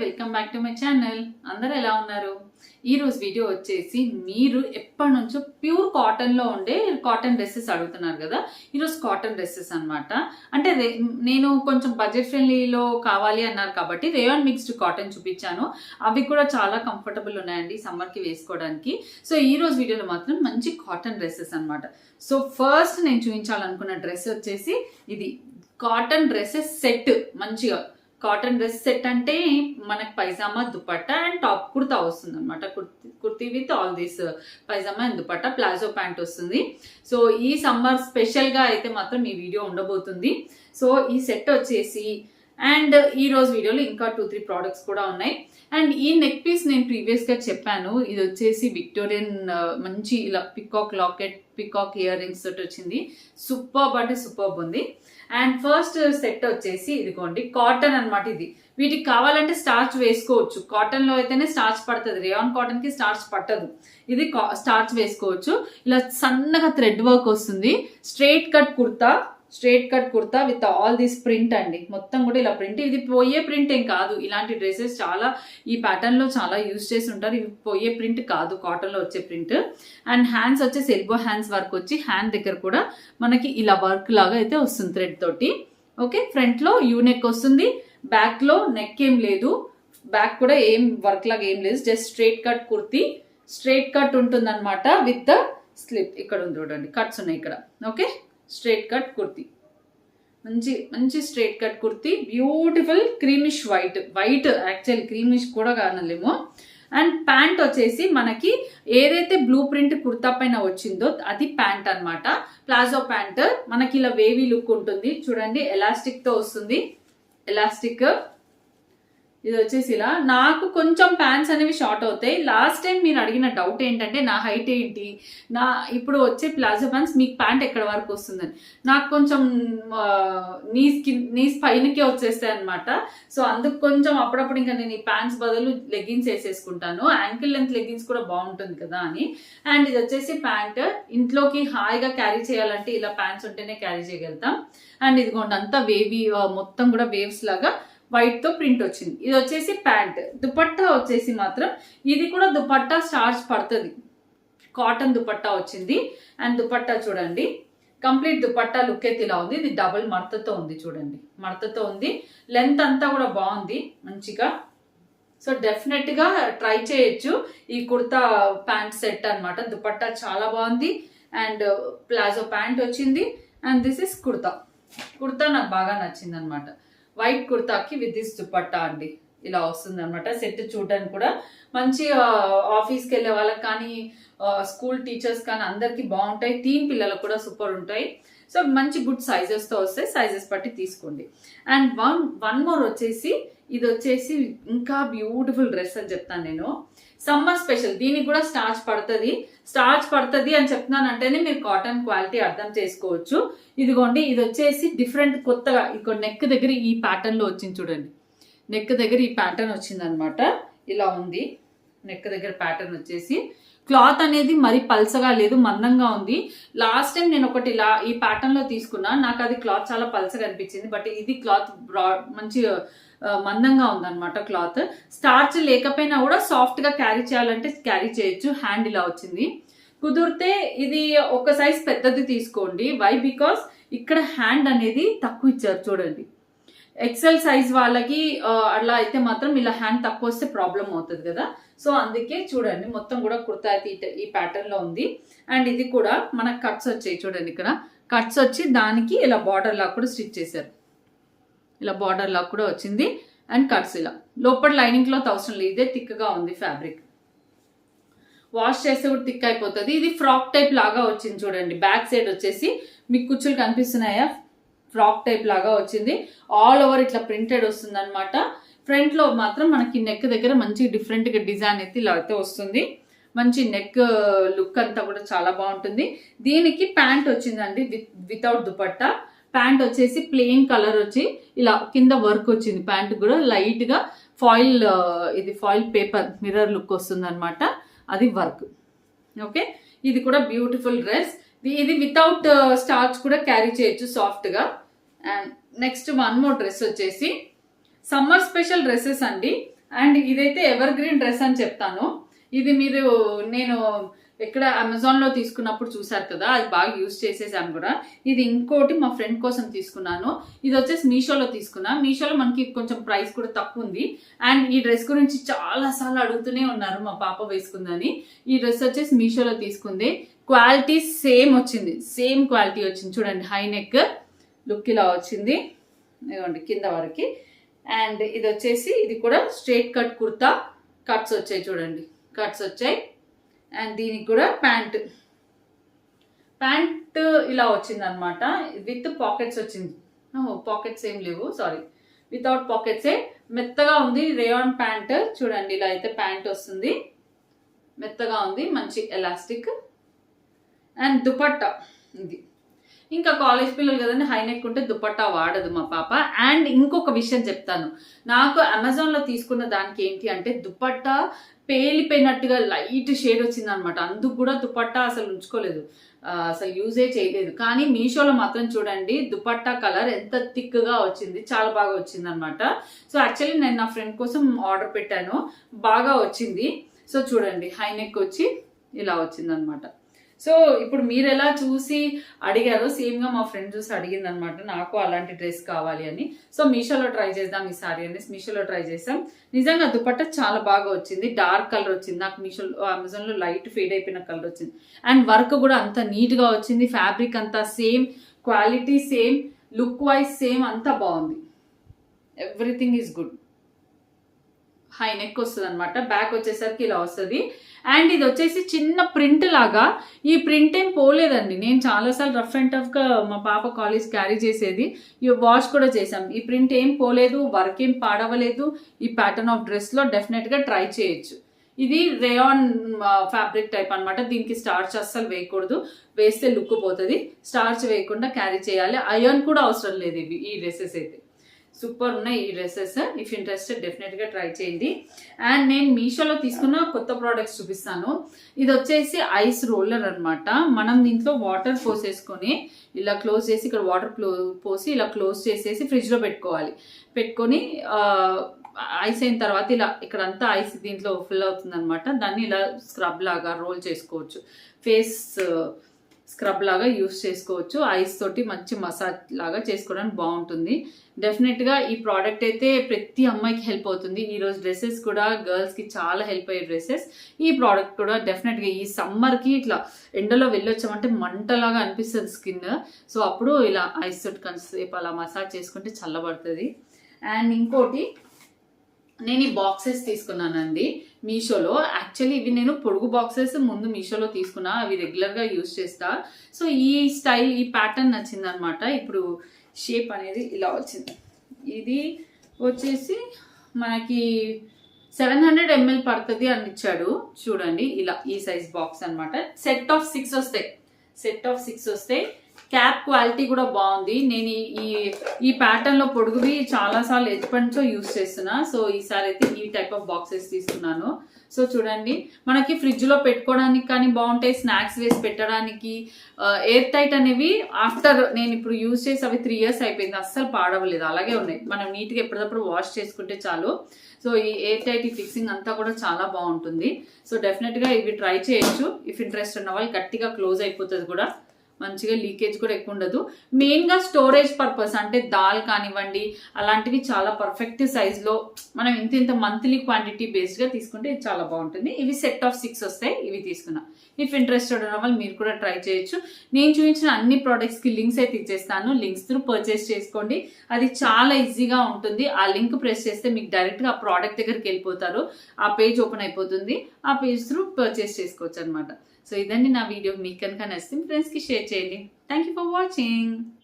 Welcome back to my channel. అందరూ ఎలా ఉన్నారు? ఈ రోజు వీడియో వచ్చేసి మీరు ఎప్పటి నుంచో ప్యూర్ కాటన్ లో ఉండే కాటన్ డ్రెస్సెస్ అడుగుతున్నారు కదా. ఈరోజు కాటన్ డ్రెస్సెస్ అన్నమాట. అంటే నేను కొంచెం బడ్జెట్ ఫ్రెండ్లీలో కావాలి అన్నారు కాబట్టి రేయాన్ మిక్స్డ్ కాటన్ చూపించాను. అవి కూడా చాలా కంఫర్టబుల్ ఉన్నాయండి సమ్మర్ కి వేసుకోవడానికి. సో ఈ రోజు వీడియోలో మాత్రం మంచి కాటన్ డ్రెస్సెస్ అన్నమాట. సో ఫస్ట్ నేను చూపించాలనుకున్న డ్రెస్ వచ్చేసి ఇది కాటన్ డ్రెస్సెస్ సెట్. మంచిగా కాటన్ డ్రెస్ సెట్ అంటే మనకు పైజామా దుపట్టా అండ్ టాప్ కుర్తా వస్తుంది అనమాట. Kurti with all this pyjama and dupatta, palazzo pant వస్తుంది. సో ఈ సమ్మర్ స్పెషల్ గా అయితే మాత్రం ఈ వీడియో ఉండబోతుంది. సో ఈ సెట్ వచ్చేసి అండ్ ఈ రోజు వీడియోలో ఇంకా 2-3 ప్రోడక్ట్స్ కూడా ఉన్నాయి. అండ్ ఈ నెక్ పీస్ నేను ప్రీవియస్ గా చెప్పాను. ఇది వచ్చేసి విక్టోరియన్ మంచి ఇలా peacock locket, peacock ear rings తోటి వచ్చింది. సూపర్బ్ అంటే సూపర్బ్ ఉంది. అండ్ ఫస్ట్ సెట్ వచ్చేసి ఇదిగోండి కాటన్ అనమాట. ఇది వీటికి కావాలంటే స్టార్చ్ వేసుకోవచ్చు. కాటన్ లో అయితేనే స్టార్చ్ పడుతుంది, రేయాన్ కాటన్ కి స్టార్చ్ పట్టదు. ఇది స్టార్చ్ వేసుకోవచ్చు. ఇలా సన్నగా థ్రెడ్ వర్క్ వస్తుంది. Straight cut kurta with all this print అండి. మొత్తం కూడా ఇలా ప్రింట్. ఇది పోయే ప్రింట్ ఏం కాదు. ఇలాంటి డ్రెస్సెస్ చాలా ఈ ప్యాటర్న్ లో చాలా యూజ్ చేసి ఉంటారు. ఇవి పోయే ప్రింట్ కాదు, కాటన్ లో వచ్చే ప్రింట్. అండ్ హ్యాండ్స్ వచ్చేసి ఎల్బో హ్యాండ్స్ వర్క్ వచ్చి హ్యాండ్ దగ్గర కూడా మనకి ఇలా వర్క్ లాగా అయితే వస్తుంది థ్రెడ్ తోటి. ఓకే, ఫ్రంట్ లో యూ నెక్ వస్తుంది. బ్యాక్ లో నెక్ ఏం లేదు, బ్యాక్ కూడా ఏం వర్క్ లాగా ఏం లేదు. Just straight cut kurti, straight cut ఉంటుంది అనమాట విత్ ద స్లిప్. ఇక్కడ ఉంది చూడండి, కట్స్ ఉన్నాయి ఇక్కడ. ఓకే, స్ట్రైట్ కట్ కుర్తీ, మంచి straight cut kurti. Beautiful creamish white actually creamish కూడా కానలేము. అండ్ ప్యాంట్ వచ్చేసి మనకి ఏదైతే బ్లూ ప్రింట్ కుర్తా పైన వచ్చిందో అది ప్యాంట్ అన్నమాట. ప్లాజో ప్యాంట్ మనకి ఇలా వేవీ లుక్ ఉంటుంది చూడండి. ఎలాస్టిక్ తో వస్తుంది. ఎలాస్టిక్ ఇది వచ్చేసి ఇలా. నాకు కొంచెం ప్యాంట్స్ అనేవి షార్ట్ అవుతాయి. లాస్ట్ టైం మీరు అడిగిన డౌట్ ఏంటంటే నా హైట్ ఏంటి, నా ఇప్పుడు వచ్చే ప్లాజో ప్యాంట్స్ మీకు ప్యాంట్ ఎక్కడ వరకు వస్తుందని. నాకు కొంచెం నీస్ పైనకే వచ్చేస్తాయి అనమాట. సో అందుకు కొంచెం అప్పుడప్పుడు ఇంకా నేను ఈ ప్యాంట్స్ బదులు లెగ్గిన్స్ వేసేసుకుంటాను. యాంకిల్ లెంత్ లెగ్గిన్స్ కూడా బాగుంటుంది కదా అని. అండ్ ఇది వచ్చేసి ప్యాంట్. ఇంట్లోకి హాయిగా క్యారీ చేయాలంటే ఇలా ప్యాంట్స్ ఉంటేనే క్యారీ చేయగలుగుతాం. అండ్ ఇదిగోండి అంతా వేవీ, మొత్తం కూడా వేవ్స్ లాగా వైట్ తో ప్రింట్ వచ్చింది. ఇది వచ్చేసి ప్యాంట్. దుపట్టా వచ్చేసి మాత్రం ఇది కూడా దుపట్టా స్టార్చ్ పడుతుంది. కాటన్ దుపట్టా వచ్చింది. అండ్ దుపట్టా చూడండి, కంప్లీట్ దుపట్టా లుక్ అయితే ఇలా ఉంది. ఇది డబుల్ మడతతో ఉంది చూడండి, మడతతో ఉంది. లెంత్ అంతా కూడా బాగుంది మంచిగా. సో డెఫినెట్ గా ట్రై చేయొచ్చు ఈ కుర్తా ప్యాంట్ సెట్ అనమాట. దుపట్టా చాలా బాగుంది. అండ్ ప్లాజో ప్యాంట్ వచ్చింది. అండ్ దిస్ ఇస్ కుర్తా నాకు బాగా నచ్చింది అనమాట. వైట్ కుర్తాకి విత్ దిస్ దుపట్టా అండి ఇలా వస్తుంది అనమాట. సెట్ చూడడానికి కూడా మంచి ఆఫీస్కి వెళ్ళే వాళ్ళకి కానీ స్కూల్ టీచర్స్ కానీ అందరికి బాగుంటాయి. టీన్ పిల్లలకు కూడా సూపర్ ఉంటాయి. సో మంచి గుడ్ సైజెస్ తో వస్తాయి. సైజెస్ బట్టి తీసుకోండి. అండ్ వన్ మోర్ వచ్చేసి ఇది వచ్చేసి ఇంకా బ్యూటిఫుల్ డ్రెస్ అని చెప్తాను నేను. Summer special. దీనికి కూడా స్టార్చ్ పడుతుంది అని చెప్తున్నాను అంటేనే మీరు కాటన్ క్వాలిటీ అర్థం చేసుకోవచ్చు. ఇదిగోండి, ఇది వచ్చేసి డిఫరెంట్ కొత్తగా ఇక్కడ నెక్ దగ్గర ఈ ప్యాటర్న్ లో వచ్చింది చూడండి. నెక్ దగ్గర ఈ ప్యాటర్న్ వచ్చింది అనమాట. ఇలా ఉంది నెక్ దగ్గర ప్యాటర్న్ వచ్చేసి. క్లాత్ అనేది మరి పల్సగా లేదు, మందంగా ఉంది. లాస్ట్ టైం నేను ఒకటి ఇలా ఈ ప్యాటర్న్ లో తీసుకున్నా, నాకు అది క్లాత్ చాలా పల్సగా అనిపించింది. బట్ ఇది క్లాత్ మంచి మందంగా ఉందన్నమాట. క్లాత్ స్టార్చ్ లేకపోయినా కూడా సాఫ్ట్ గా క్యారీ చేయాలంటే క్యారీ చేయొచ్చు. హ్యాండ్ ఇలా వచ్చింది. కుదిరితే ఇది ఒక సైజ్ పెద్దది తీసుకోండి. వై? బికాస్ ఇక్కడ హ్యాండ్ అనేది తక్కువ ఇచ్చారు చూడండి. ఎక్సెల్ సైజ్ వాళ్ళకి అలా అయితే మాత్రం ఇలా హ్యాండ్ తక్కువ వస్తే ప్రాబ్లం అవుతుంది కదా. సో అందుకే చూడండి మొత్తం కూడా కుర్తా అయితే ఈ ప్యాటర్న్ లో ఉంది. అండ్ ఇది కూడా మనకు కట్స్ వచ్చాయి చూడండి. ఇక్కడ కట్స్ వచ్చి దానికి ఇలా బార్డర్ లాగా కూడా స్టిచ్ చేశారు. ఇలా బార్డర్ లాగా కూడా వచ్చింది. అండ్ కట్స్ ఇలా. లోపల లైనింగ్ క్లాత్ అవసరం లేదు, ఇదే థిక్గా ఉంది ఫ్యాబ్రిక్. వాష్ చేస్తే కూడా థిక్ అయిపోతుంది. ఇది ఫ్రాక్ టైప్ లాగా వచ్చింది చూడండి. బ్యాక్ సైడ్ వచ్చేసి మీకు కుచ్చులు కనిపిస్తున్నాయా? ఫ్రాక్ టైప్ లాగా వచ్చింది. ఆల్ ఓవర్ ఇట్లా ప్రింటెడ్ వస్తుంది అనమాట. ఫ్రంట్ లో మాత్రం మనకి నెక్ దగ్గర మంచి డిఫరెంట్ గా డిజైన్ అయితే ఇలా అయితే వస్తుంది. మంచి నెక్ లుక్ అంతా కూడా చాలా బాగుంటుంది. దీనికి ప్యాంట్ వచ్చిందండి వితౌట్ దుపట్టా. ప్యాంట్ వచ్చేసి ప్లెయిన్ కలర్ వచ్చి ఇలా కింద వర్క్ వచ్చింది. ప్యాంట్ కూడా లైట్ గా ఇది ఫాయిల్ పేపర్ మిర్రర్ లుక్ వస్తుంది అనమాట. అది వర్క్. ఓకే, ఇది కూడా బ్యూటిఫుల్ డ్రెస్. ఇది వితౌట్ స్టార్చ్ కూడా క్యారీ చేయొచ్చు సాఫ్ట్ గా. And next one more dress వచ్చేసి సమ్మర్ స్పెషల్ డ్రెస్సెస్ అండి. అండ్ ఇదైతే ఎవర్ గ్రీన్ డ్రెస్ అని చెప్తాను. ఇది నేను ఎక్కడ అమెజాన్లో తీసుకున్నప్పుడు చూసారు కదా, అది బాగా యూజ్ చేసేసాను కూడా. ఇది ఇంకోటి మా ఫ్రెండ్ కోసం తీసుకున్నాను. ఇది వచ్చేసి మీషోలో తీసుకున్నా. మీషోలో మనకి కొంచెం ప్రైస్ కూడా తక్కువ ఉంది. అండ్ ఈ డ్రెస్ గురించి చాలా సార్లు అడుగుతూనే ఉన్నారు మా పాప వేసుకుందని. ఈ డ్రెస్ వచ్చేసి మీషోలో తీసుకుంది. క్వాలిటీ సేమ్ వచ్చింది, సేమ్ క్వాలిటీ వచ్చింది. చూడండి, హై నెక్ లుక్ ఇలా వచ్చింది, ఇదిగోండి కింద వరకు. అండ్ ఇది వచ్చేసి ఇది కూడా స్ట్రైట్ కట్ కుర్తా, కట్స్ వచ్చాయి చూడండి, కట్స్ వచ్చాయి. అండ్ దీనికి కూడా ప్యాంట్ ఇలా వచ్చింది అనమాట, విత్ పాకెట్స్ వచ్చింది. పాకెట్స్ ఏం లేవు, సారీ, వితౌట్ పాకెట్సే. మెత్తగా ఉంది రేయాన్ ప్యాంట్. చూడండి, ఇలా అయితే ప్యాంట్ వస్తుంది, మెత్తగా ఉంది, మంచి ఎలాస్టిక్. అండ్ దుపట్టా ఇది. ఇంకా కాలేజ్ పిల్లలు కదండి, హై నెక్ ఉంటే దుపట్టా వాడదు మా పాప. అండ్ ఇంకొక విషయం చెప్తాను, నాకు అమెజాన్లో తీసుకున్న దానికి ఏంటి అంటే దుపట్టా పేలిపోయినట్టుగా లైట్ షేడ్ వచ్చింది అనమాట. అందుకు కూడా దుపట్టా అసలు ఉంచుకోలేదు, అసలు యూజే చేయలేదు. కానీ మీషోలో మాత్రం చూడండి, దుపట్టా కలర్ ఎంత థిక్గా వచ్చింది, చాలా బాగా వచ్చింది అనమాట. సో యాక్చువల్లీ నేను నా ఫ్రెండ్ కోసం ఆర్డర్ పెట్టాను, బాగా వచ్చింది. సో చూడండి, హై నెక్ వచ్చి ఇలా వచ్చింది అనమాట. సో ఇప్పుడు మీరు ఎలా చూసి అడిగారో సేమ్గా మా ఫ్రెండ్ చూసి అడిగింది అనమాట, నాకు అలాంటి డ్రెస్ కావాలి అని. సో మీషోలో ట్రై చేద్దాం ఈ సారీ అనేసి మీషోలో ట్రై చేసాం. నిజంగా దుపట్టా చాలా బాగా వచ్చింది, డార్క్ కలర్ వచ్చింది. నాకు మీషోలో అమెజాన్లో లైట్ ఫేడ్ అయిపోయిన కలర్ వచ్చింది. అండ్ వర్క్ కూడా అంత నీట్గా వచ్చింది, ఫ్యాబ్రిక్ అంతా same, quality same, look wise same, అంతా బాగుంది. Everything is good. High neck వస్తుంది అనమాట, బ్యాక్ వచ్చేసరికి ఇలా వస్తుంది. అండ్ ఇది వచ్చేసి చిన్న ప్రింట్ లాగా, ఈ ప్రింట్ ఏం పోలేదండి. నేను చాలాసార్లు రఫ్ అండ్ టఫ్గా మా పాప కాలేజ్ క్యారీ చేసేది, వాష్ కూడా చేసాం. ఈ ప్రింట్ ఏం పోలేదు, వర్క్ ఏం పాడవలేదు. ఈ ప్యాటర్న్ ఆఫ్ డ్రెస్లో డెఫినెట్గా ట్రై చేయొచ్చు. ఇది రేయాన్ ఫ్యాబ్రిక్ టైప్ అనమాట. దీనికి స్టార్చ్ అస్సలు వేయకూడదు, వేస్తే లుక్ పోతుంది. స్టార్చ్ వేయకుండా క్యారీ చేయాలి. అయర్న్ కూడా అవసరం లేదు ఇవి, ఈ డ్రెస్సెస్ అయితే సూపర్ ఉన్నాయి ఈ డ్రెస్సెస్. ఇఫ్ ఇంట్రెస్టెడ్ డెఫినెట్గా ట్రై చేయండి. అండ్ నేను మీషోలో తీసుకున్న కొత్త ప్రోడక్ట్స్ చూపిస్తాను. ఇది వచ్చేసి ఐస్ రోలర్ అనమాట. మనం దీంట్లో వాటర్ పోసేసుకొని ఇలా క్లోజ్ చేసి, ఇక్కడ వాటర్ పోసి ఇలా క్లోజ్ చేసేసి ఫ్రిడ్జ్లో పెట్టుకొని ఐస్ అయిన తర్వాత ఇలా ఇక్కడంతా ఐస్ దీంట్లో ఫిల్ అవుతుంది అనమాట. దాన్ని ఇలా స్క్రబ్ లాగా రోల్ చేసుకోవచ్చు, ఫేస్ స్క్రబ్ లాగా యూస్ చేసుకోవచ్చు. ఐస్ తోటి మంచి మసాజ్ లాగా చేసుకోవడానికి బాగుంటుంది. డెఫినెట్గా ఈ ప్రోడక్ట్ అయితే ప్రతి అమ్మాయికి హెల్ప్ అవుతుంది. ఈరోజు డ్రెస్సెస్ కూడా గర్ల్స్కి చాలా హెల్ప్ అయ్యే డ్రెస్సెస్. ఈ ప్రోడక్ట్ కూడా డెఫినెట్గా ఈ సమ్మర్కి ఇట్లా ఎండలో వెళ్ళొచ్చామంటే మంటలాగా అనిపిస్తుంది స్కిన్. సో అప్పుడు ఇలా ఐస్ తోటి కొంచెంసేపు అలా మసాజ్ చేసుకుంటే చల్లబడుతుంది. అండ్ ఇంకోటి, నేను ఈ బాక్సెస్ తీసుకున్నానండి మీషోలో. యాక్చువల్లీ ఇవి నేను పొడుగు బాక్సెస్ ముందు మీషోలో తీసుకున్నా, అవి రెగ్యులర్గా యూజ్ చేస్తా. సో ఈ స్టైల్, ఈ ప్యాటర్న్ నచ్చింది అనమాట. ఇప్పుడు షేప్ అనేది ఇలా వచ్చింది. ఇది వచ్చేసి మనకి 700 ml పడుతుంది అని ఇచ్చాడు. చూడండి, ఇలా ఈ సైజ్ బాక్స్ అనమాట. సెట్ ఆఫ్ 6 వస్తాయి. క్యాప్ క్వాలిటీ కూడా బాగుంది. నేను ఈ ప్యాటర్న్ లో పొడుగువి చాలా సార్లు ఎప్పటి నుంచో యూజ్ చేస్తున్నా. సో ఈసారి అయితే ఈ టైప్ ఆఫ్ బాక్సెస్ తీసుకున్నాను. సో చూడండి, మనకి ఫ్రిడ్జ్ లో పెట్టుకోవడానికి కానీ బాగుంటాయి, స్నాక్స్ వేసి పెట్టడానికి. ఎయిర్ టైట్ అనేవి ఆఫ్టర్ నేను ఇప్పుడు యూజ్ చేసి అవి 3 years అయిపోయింది, అస్సలు పాడవలేదు, అలాగే ఉన్నాయి. మనం నీట్గా ఎప్పటికప్పుడు వాష్ చేసుకుంటే చాలు. సో ఈ ఎయిర్ టైట్ ఈ ఫిక్సింగ్ అంతా కూడా చాలా బాగుంటుంది. సో డెఫినెట్గా ఇవి ట్రై చేయొచ్చు. ఇఫ్ ఇంట్రెస్ట్ ఉన్న వాళ్ళు. గట్టిగా క్లోజ్ అయిపోతుంది కూడా, మంచిగా లీకేజ్ కూడా ఎక్కువ ఉండదు. మెయిన్గా స్టోరేజ్ పర్పస్ అంటే దాల్ కానివ్వండి అలాంటివి చాలా పర్ఫెక్ట్ సైజ్లో మనం ఇంత మంత్లీ క్వాంటిటీ బేస్డ్గా తీసుకుంటే ఇది చాలా బాగుంటుంది. ఇవి సెట్ ఆఫ్ 6 వస్తాయి, ఇవి తీసుకున్నా. ఇఫ్ ఇంట్రెస్టెడ్ ఉన్న వాళ్ళు మీరు కూడా ట్రై చేయొచ్చు. నేను చూపించిన అన్ని ప్రోడక్ట్స్కి లింక్స్ అయితే ఇచ్చేస్తాను, లింక్స్ త్రూ పర్చేస్ చేసుకోండి. అది చాలా ఈజీగా ఉంటుంది. ఆ లింక్ ప్రెస్ చేస్తే మీకు డైరెక్ట్గా ఆ ప్రోడక్ట్ దగ్గరికి వెళ్ళిపోతారు, ఆ పేజ్ ఓపెన్ అయిపోతుంది, ఆ పేజ్ త్రూ పర్చేస్ చేసుకోవచ్చు అనమాట. సో ఇదండి నా వీడియో. మీకు కనుక నచ్చితే ఫ్రెండ్స్కి షేర్ చేయండి. Thank you for watching.